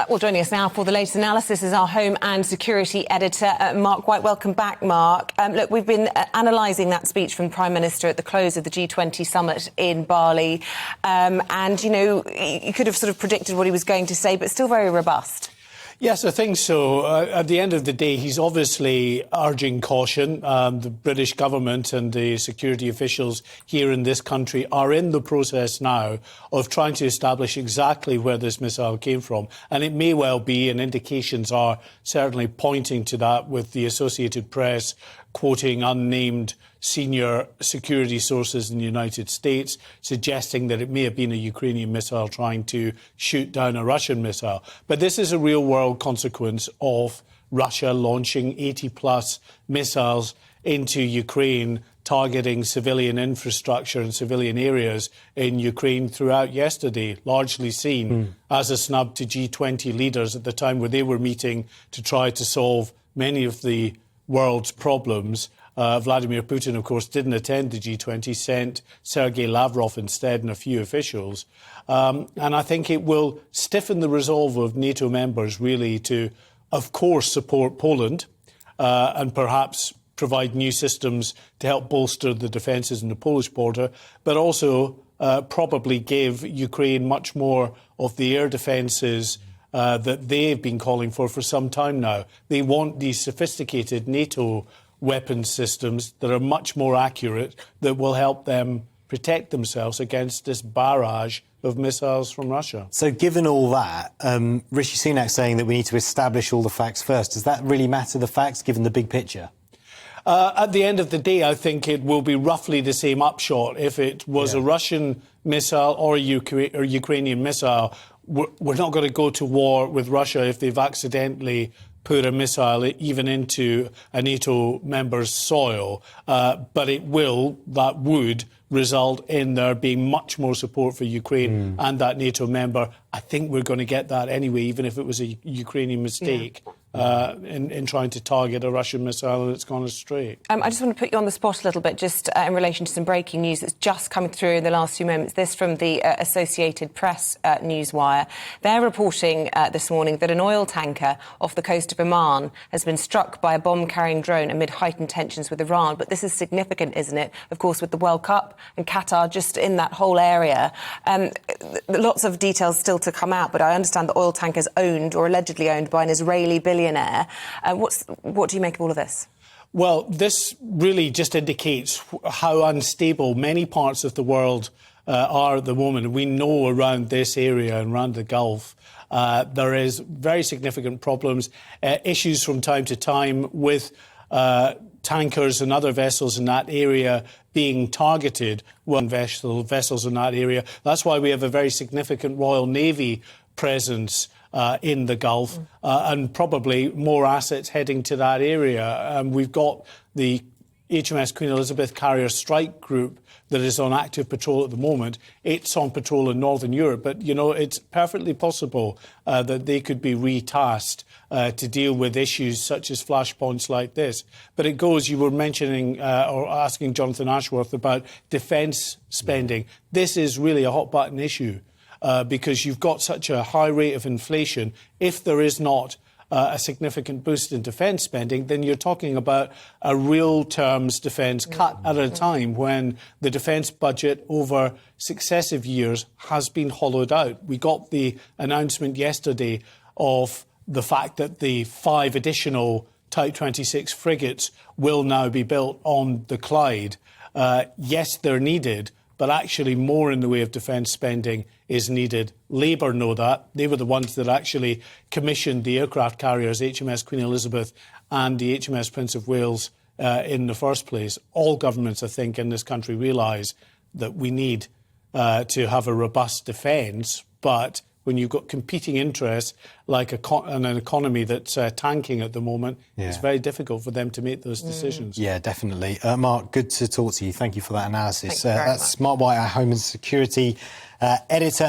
Well, joining us now for the latest analysis is our home and security editor, Mark White. Welcome back, Mark. Look, we've been analysing that speech from the Prime Minister at the close of the G20 summit in Bali. And, you know, you could have sort of predicted what he was going to say, but still very robust. Yes, I think so. At the end of the day, he's obviously urging caution. The British government and the security officials here in this country are in the process now of trying to establish exactly where this missile came from. And it may well be, and indications are certainly pointing to that, with the Associated Press quoting unnamed senior security sources in the United States, suggesting that it may have been a Ukrainian missile trying to shoot down a Russian missile. But this is a real-world consequence of Russia launching 80-plus missiles into Ukraine, targeting civilian infrastructure and civilian areas in Ukraine throughout yesterday, largely seen as a snub to G20 leaders at the time where they were meeting to try to solve many of the world's problems. Vladimir Putin, of course, didn't attend the G20, sent Sergei Lavrov instead and a few officials. And I think it will stiffen the resolve of NATO members, really, to, of course, support Poland and perhaps provide new systems to help bolster the defences in the Polish border, but also probably give Ukraine much more of the air defences that they've been calling for some time now. They want these sophisticated NATO weapons systems that are much more accurate, that will help them protect themselves against this barrage of missiles from Russia. So given all that, Rishi Sunak saying that we need to establish all the facts first, does that really matter, the facts, given the big picture? At the end of the day, I think it will be roughly the same upshot. If it was a Russian missile or a Ukrainian missile, we're not going to go to war with Russia if they've accidentally put a missile even into a NATO member's soil. But that would result in there being much more support for Ukraine and that NATO member. I think we're going to get that anyway, even if it was a Ukrainian mistake. In trying to target a Russian missile and it's gone astray. I just want to put you on the spot a little bit, just in relation to some breaking news that's just coming through in the last few moments. This from the Associated Press newswire. They're reporting this morning that an oil tanker off the coast of Oman has been struck by a bomb-carrying drone amid heightened tensions with Iran. But this is significant, isn't it? Of course, with the World Cup and Qatar just in that whole area. Lots of details still to come out, but I understand the oil tanker is owned or allegedly owned by an Israeli billionaire. What do you make of all of this? Well, this really just indicates how unstable many parts of the world are at the moment. We know around this area and around the Gulf there is very significant problems, issues from time to time with tankers and other vessels in that area being targeted, vessels in that area. That's why we have a very significant Royal Navy presence in the Gulf and probably more assets heading to that area. We've got the HMS Queen Elizabeth Carrier Strike Group that is on active patrol at the moment. It's on patrol in Northern Europe, but, you know, it's perfectly possible that they could be retasked to deal with issues such as flashpoints like this. But it goes, you were mentioning or asking Jonathan Ashworth about defence spending. This is really a hot-button issue. Because you've got such a high rate of inflation. If there is not a significant boost in defence spending, then you're talking about a real terms defence cut at a time when the defence budget over successive years has been hollowed out. We got the announcement yesterday of the fact that the 5 additional Type 26 frigates will now be built on the Clyde. Yes, they're needed, but actually more in the way of defence spending is needed. Labour know that. They were the ones that actually commissioned the aircraft carriers HMS Queen Elizabeth and the HMS Prince of Wales in the first place. All governments, I think, in this country realise that we need to have a robust defence, but when you've got competing interests like an economy that's tanking at the moment, it's very difficult for them to make those decisions. Yeah, definitely. Mark, good to talk to you. Thank you for that analysis. Thank you very that's much. Mark White, our Home and Security editor.